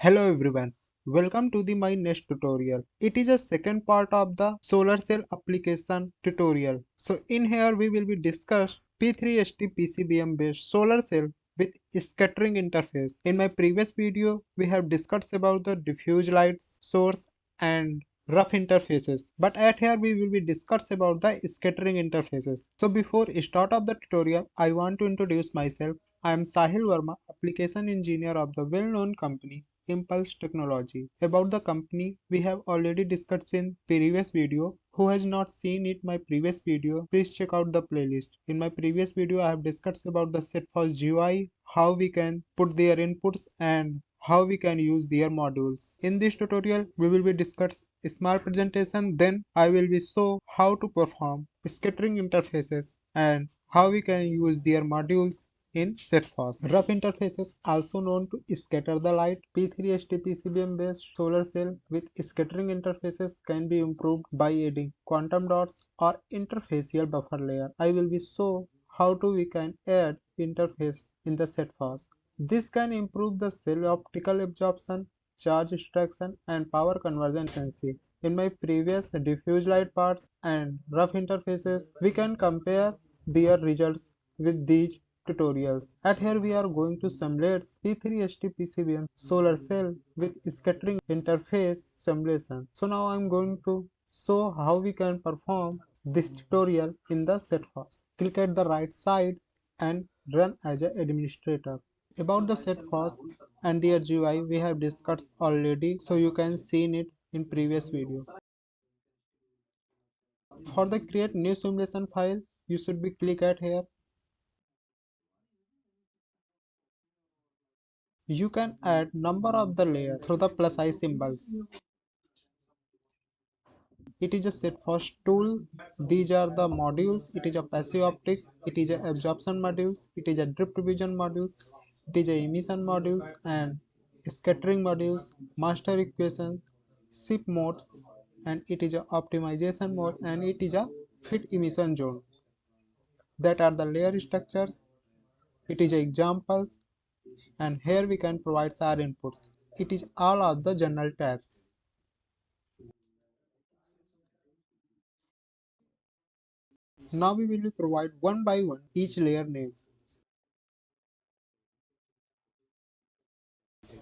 Hello everyone, welcome to my next tutorial. It is a second part of the solar cell application tutorial. So in here we will be discuss P3ST PCBM based solar cell with scattering interface. In my previous video we have discussed about the diffuse lights source and rough interfaces, but at here we will be discuss about the scattering interfaces. So before start of the tutorial I want to introduce myself. I am Sahil Verma, application engineer of the well-known company Impulse Technology. About the company we have already discussed in previous video. Who has not seen it my previous video, please check out the playlist. In my previous video I have discussed about the Setfos GUI, how we can put their inputs and how we can use their modules. In this tutorial we will be discuss a small presentation, then I will be show how to perform scattering interfaces and how we can use their modules in Setfos. Rough interfaces, also known to scatter the light, P3ST PCBM based solar cell with scattering interfaces can be improved by adding quantum dots or interfacial buffer layer. I will be show how we can add interface in the Setfos. This can improve the cell optical absorption, charge extraction and power conversion efficiency. In my previous diffuse light parts and rough interfaces, we can compare their results with these tutorials. At here we are going to simulate P3ST PCBM solar cell with scattering interface simulation. So now I am going to show how we can perform this tutorial in the Setfos. Click at the right side and run as an administrator. About the Setfos and their GUI we have discussed already, so you can see it in previous video. For the create new simulation file, you should be click at here. You can add number of the layer through the plus I symbols. It is a Setfos tool. These are the modules. It is a passive optics. It is a absorption modules. It is a drift vision modules. It is a emission modules and scattering modules, master equation, SIP modes, and it is a optimization mode, and it is a fit emission zone. That are the layer structures. It is a examples, and here we can provide our inputs. It is all of the general tabs. Now we will provide one by one each layer name.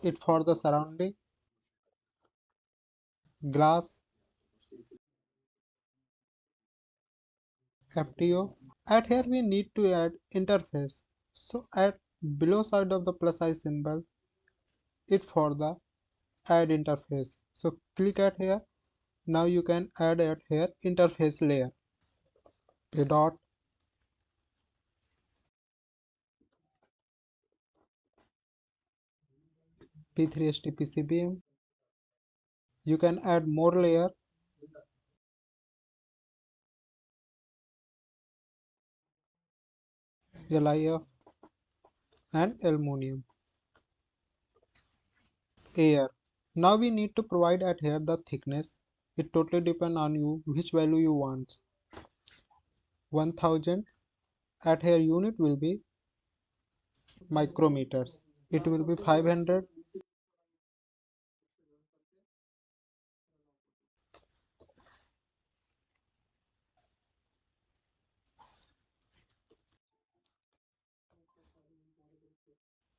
It for the surrounding, glass, FTO. At here we need to add interface. So at below side of the plus I symbol, it for the add interface. So click at here. Now you can add at here interface layer. A dot, P3ST PCBM. You can add more layer, LIF and aluminum. Air. Now we need to provide at here the thickness. It totally depends on you which value you want. 1000. At here unit will be micrometers. It will be 500.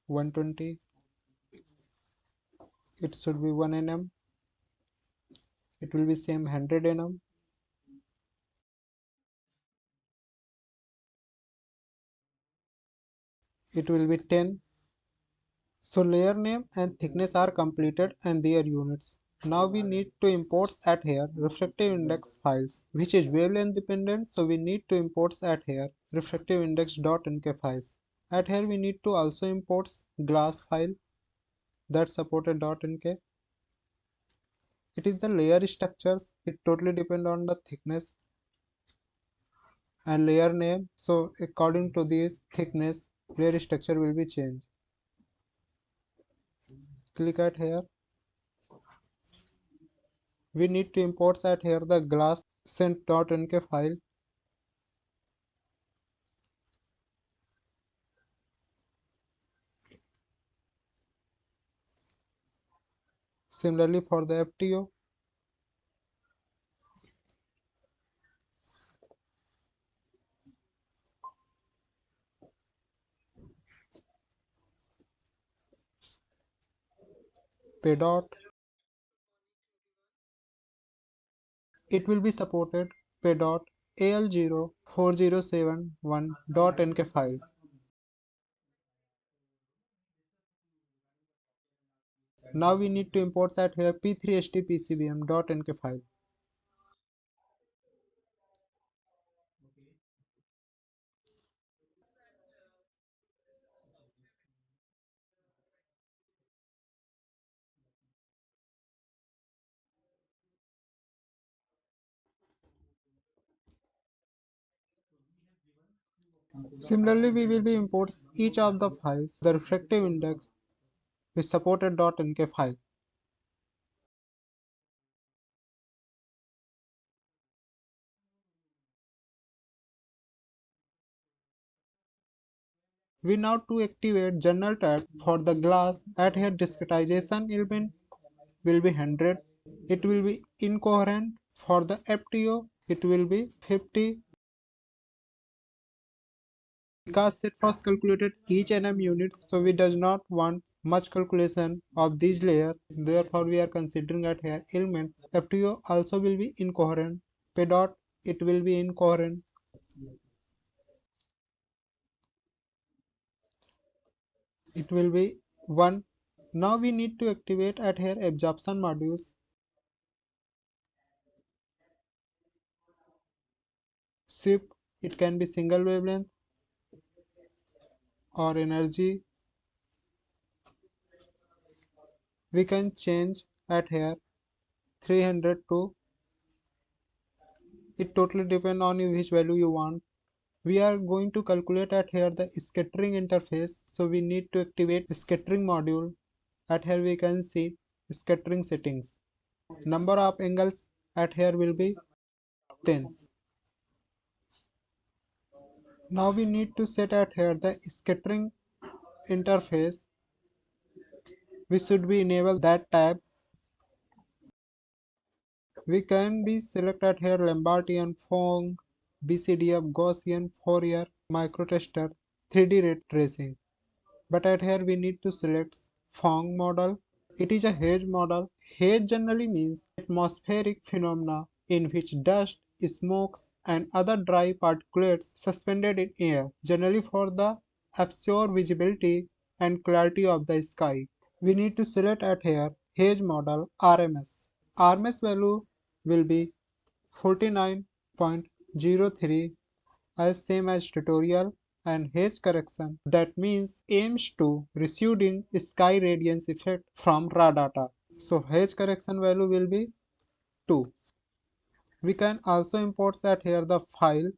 120. It should be 1 nm. It will be same 100 nm. It will be 10. So layer name and thickness are completed and their units. Now we need to import at here refractive index files, which is wavelength dependent, so we need to import at here refractive index.nk files. At here we need to also import glass file that supported .nk. It is the layer structures. It totally depend on the thickness and layer name. So according to this thickness, layer structure will be changed. Click at here. We need to import at here the glass sent.nk file. Similarly for the FTO, pay dot, it will be supported pay dot al04071.nk file. Now we need to import that here p3htpcbm.nk file. Similarly, we will be imports each of the files, the respective index with supported .nk file. We now to activate general tab for the glass at here discretization element will be 100. It will be incoherent. For the FTO, it will be 50. Because Setfos calculated each NM units, so we does not want much calculation of these layer. Therefore, we are considering at here elements. FTO also will be incoherent. P dot it will be incoherent. It will be 1. Now we need to activate at here absorption modules. SIP, it can be single wavelength or energy. We can change at here 300 to, it totally depend on you which value you want. We are going to calculate at here the scattering interface, so we need to activate scattering module. At here we can see scattering settings. Number of angles at here will be 10. Now we need to set at here the scattering interface. We should be enable that tab. We can be select at here Lambertian, Phong, BCDF, Gaussian, Fourier, microtester, 3D ray tracing. But at here we need to select Phong model. It is a haze model. Haze generally means atmospheric phenomena in which dust, smokes and other dry particulates suspended in air, generally for the obscure visibility and clarity of the sky. We need to select at here haze model RMS. RMS value will be 49.03 as same as tutorial, and haze correction, that means aims to receding sky radiance effect from raw data. So haze correction value will be 2. We can also import that here the file.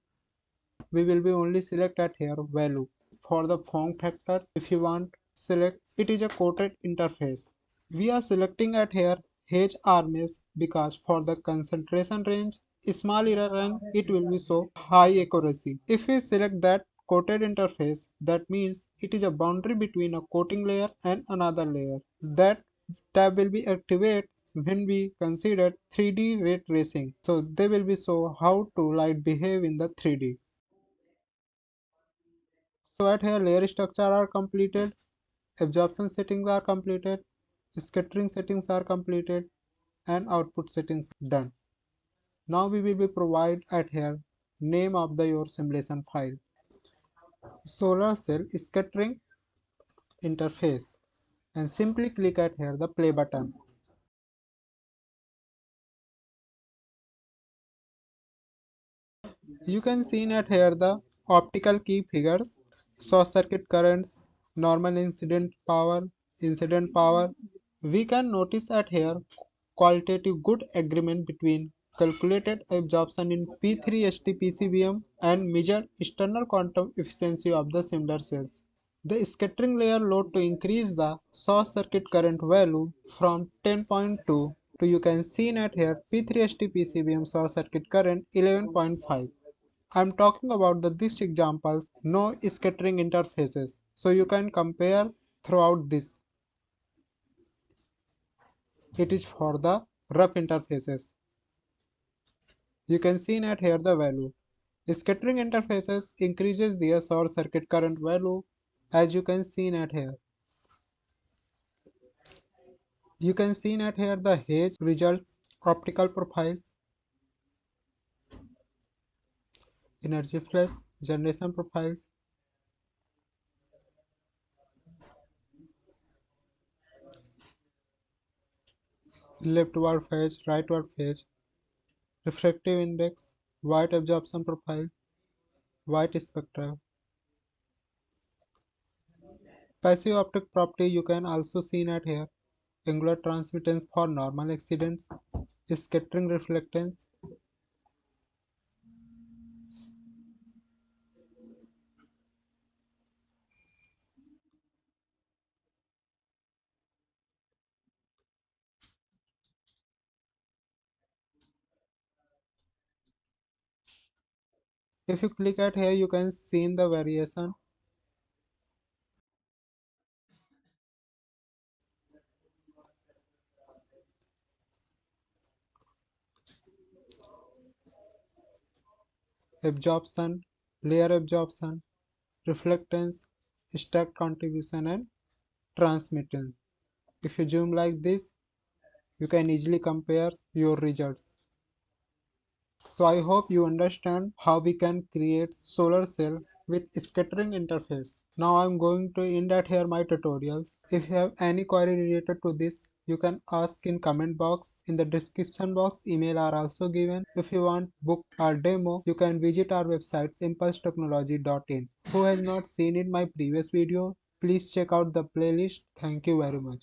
We will be only select at here value. For the form factor, if you want select, it is a quoted interface. We are selecting at here H RMS because for the concentration range, small error and it will be so high accuracy. If we select that coated interface, that means it is a boundary between a coating layer and another layer. That tab will be activated when we consider 3D ray tracing. So they will be show how to light behave in the 3D. So at here layer structure are completed, absorption settings are completed, scattering settings are completed, and output settings done. Now we will be provide at here name of the your simulation file. Solar cell scattering interface, and simply click at here the play button. You can see at here the optical key figures, short circuit currents, normal incident power. We can notice at here qualitative good agreement between calculated absorption in P3HT and measured external quantum efficiency of the similar cells. The scattering layer load to increase the short circuit current value from 10.2 to you can see at here P3HT short circuit current 11.5. I'm talking about this examples, no scattering interfaces. So you can compare throughout this. it is for the rough interfaces. You can see at here the value. Scattering interfaces increases the short circuit current value as you can see at here. You can see at here the H results, optical profiles, energy flash, generation profiles, leftward phase, rightward phase, refractive index, white absorption profile, white spectral. Passive optic property you can also see at here. Angular transmittance for normal accidents, scattering reflectance. If you click at here you can see the variation. Absorption, layer absorption, reflectance, stack contribution and transmittance. If you zoom like this, you can easily compare your results. So I hope you understand how we can create solar cell with scattering interface. Now I'm going to end at here my tutorials. If you have any query related to this, you can ask in comment box. In the description box, email are also given. If you want book or demo, you can visit our website impulsetechnology.in. Who has not seen in my previous video, please check out the playlist. Thank you very much.